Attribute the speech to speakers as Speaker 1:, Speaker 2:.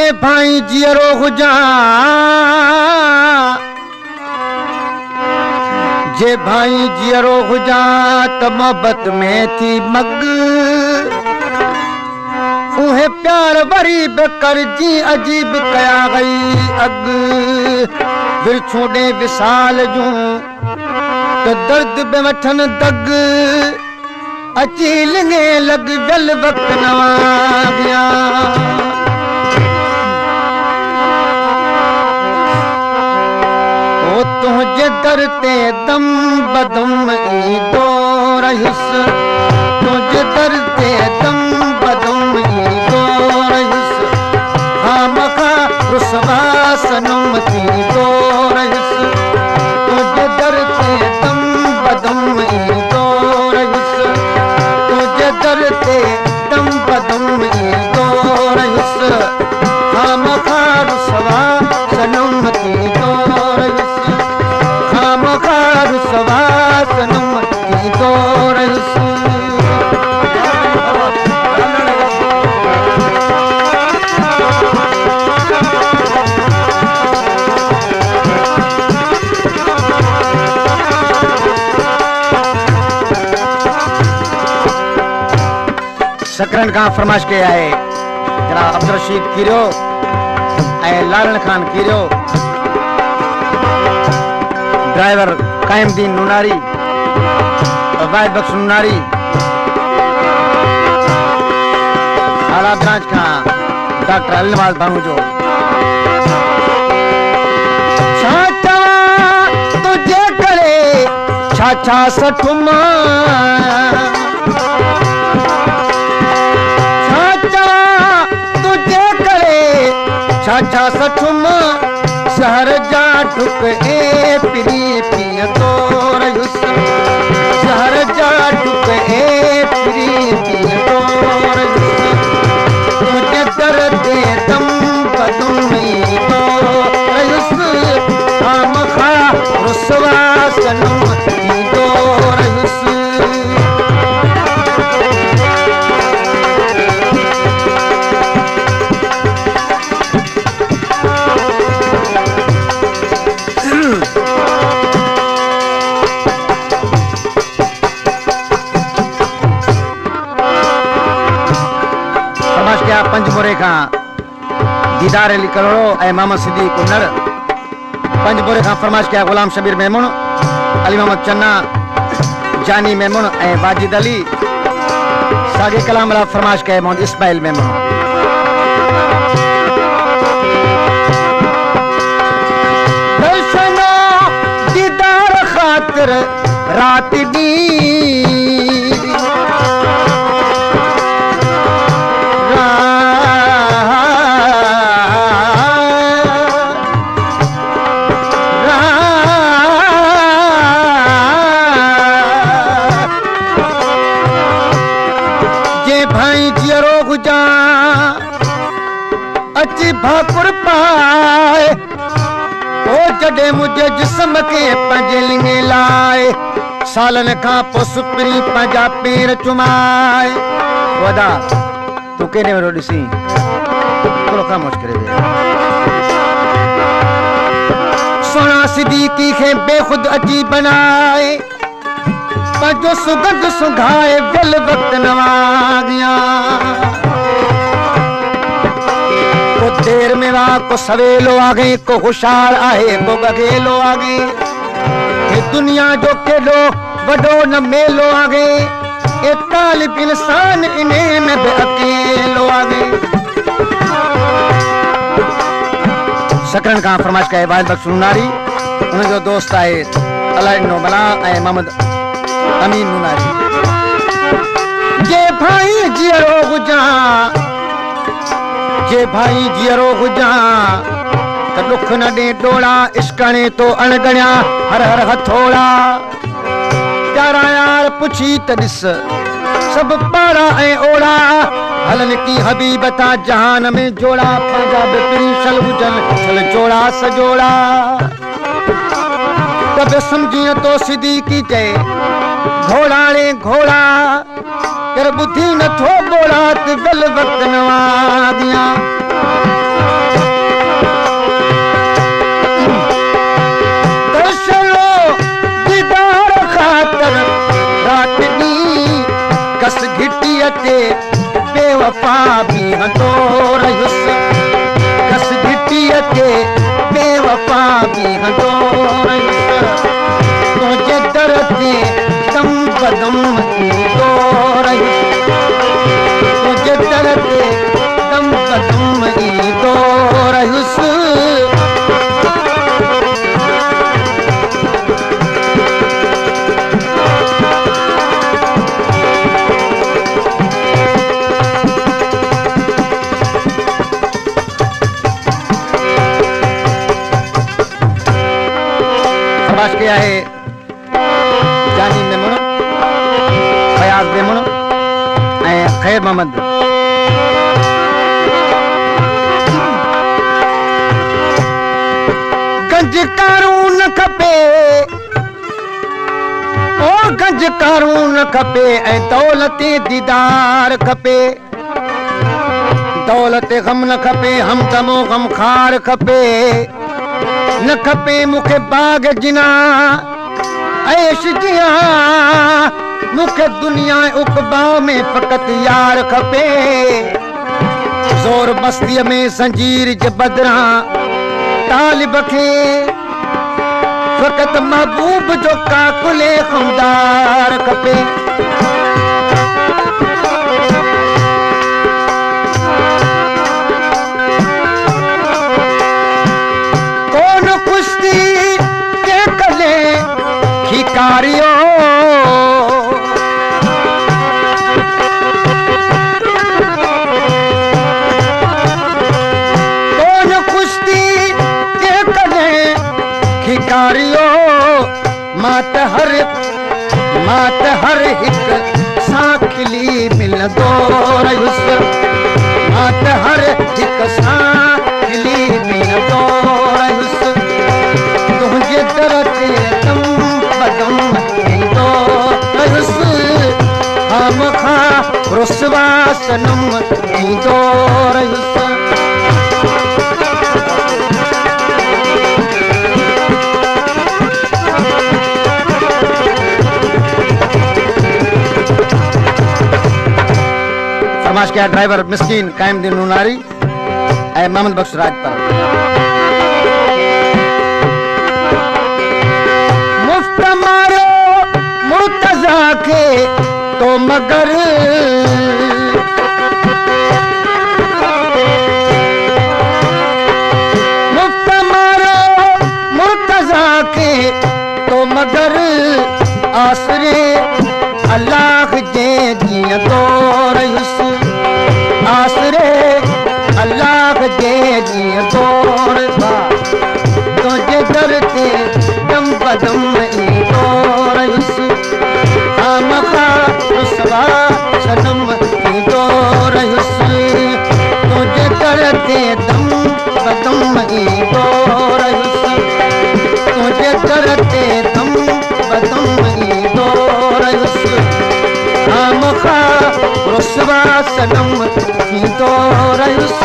Speaker 1: जे भाई जियरो हुजा जे भाई जियरो हुजा त मोहब्बत में थी मग उहे प्यार वरी बेकर जी अजीब कया गई अग फिर छोड़े विसाल जूं तो दर्द बे वठन दग अची लिंगे लग वेल वक्त नवा गया ओ तुझे दर ते दम बदम ई दो रहिस तुझे दर ते दम बदम ई दो रहिस खामखा रुसवा सनम की दो रहिस तुझे दर ते दम बदम ई दो रहिस तुझे दर ते दम बदम ई दो रहिस खामखा रुसवा सनम की दो रहिस खामखा रुसवा सनम की दो रहिस। सकरन खां फरमाइश के आए जनाब अब्दुल रशीद कीरियो लालन खान कीरियो ड्राइवर कायमदीन नुनारी वाहिद बख्श नुनारी आला ब्रांच खां डॉक्टर अलनवाज भांगुजो छाछा तुझे करे छाछा सठुमा छाछा सठुम शहर जा ठुक ए पिरी पिय तो रयुस शहर जा ठुक ए पिरी पिय तो रयुस तुझे दर दे दम बदम में तो रयुस खामखा रुसवा सनम की तो रयुस। पंजमुरे खां दीदार अली करोड़ो ऐं मोहम्मद सिद्दीक कुन्नर पंजमुरे खां फरमाइश कया गुलाम शबीर मेमून अली मोहम्मद चन्ना जानी मेमून ऐं वाजिद अली सागे कलाम ला फरमाइश कया मोहम्मद इस्माइल मेमून। दर्शनो दीदार खातिर रात दी भाकुर पाए ओ जडे मुझे जिस्म के पंजे लिंगे लाए सालन खां पो सुपरी पंजा पेर चुमाए वदा तू केने वरो ॾिसी थोरो ख़ामोश करे वे सोना सिद्दीकी खे बेखुद अची बनाए पंजो सुगंध सुंघाए वेल वक्त नवा गया को देर में वा को सवेलो आ गई को खुशाल आए को गगेलो आ गई ये दुनिया जो केलो वडो न मेलो आ गई ए तालिब इंसान इन्हें में बे अकेलो आ गई। सकरन खां फरमाइश कया वाहिद बख्श नुनारी उन जो दोस्त आए अलाइन नो बला ऐं मोहम्मद अमीन नुनारी जे भाई जियरो हुजा जे भाई जियरो हुजा त दुख न दे डोला इश्कणे तो अणगणिया हर हर हथोड़ा प्यारा यार पुछी त ॾिस सब पारा ऐं ओड़ा हलन की हबीबता जहान में जोड़ा पंजा बिपरी सल हुजन सल जोड़ा सजोड़ा तब समझिए तो सिद्दीकी चए घोड़ाणे घोड़ा तेरे बुद्धि न थो बोलात गल वक्त नवादिया दर्शनो दीदार खातर रात दी कस घिटिया ते बेवफा भी हंदो रयुस कस घिटिया ते बेवफा भी हंदो रयुस तुझे दर ते दम बदम ईंदो रयुस तुझे दर ते दम बदम ईंदो रयुस क्या है जानी मेमण फयाज मेमण खैर मोहम्मद गंज कारून खपे ओ गंज कारून खपे ऐं दौलत दीदार खपे दौलत गम न खपे हमदमो गम खार खपे न खपे मुखे बाग जिना ऐश जिया मुखे दुनिया उकबा में फकत यार खपे जोर बस्ती में संजीर जे बदरा तालिब खे फकत महबूब जो काकुले खुमदार खपे खिकारियो कौन कुश्ती के कले खिकारियो मात हर हिक साखिली मिलंदो रयुस मात हर हिक साखिली मिलंदो रयुस तुझे दर ते दम बदम ईंदो रयुस हम खा रुसवा सनम ईंदो रयुस फरमाश किया ड्राइवर मिस्कीन कायम दिन नूनारी ऐ मोहम्मद बख्श राजपर मुफ्त मारो मुर्तजा के तो मगर मुफ्त मारो मुर्तजा के तो मगर आसरे अल्लाह जे जिया तो रयुस आसरे अल्लाह जे जिया तोड़ बा तुझे दर ते दम बदम ईंदो रयुस हम खा रुसवा सनम ईंदो रयुस तुझे दर ते दम बदम ईंदो रयुस तुझे दर ते दम बदम ईंदो रयुस हम खा रुसवा सनम ईंदो रयुस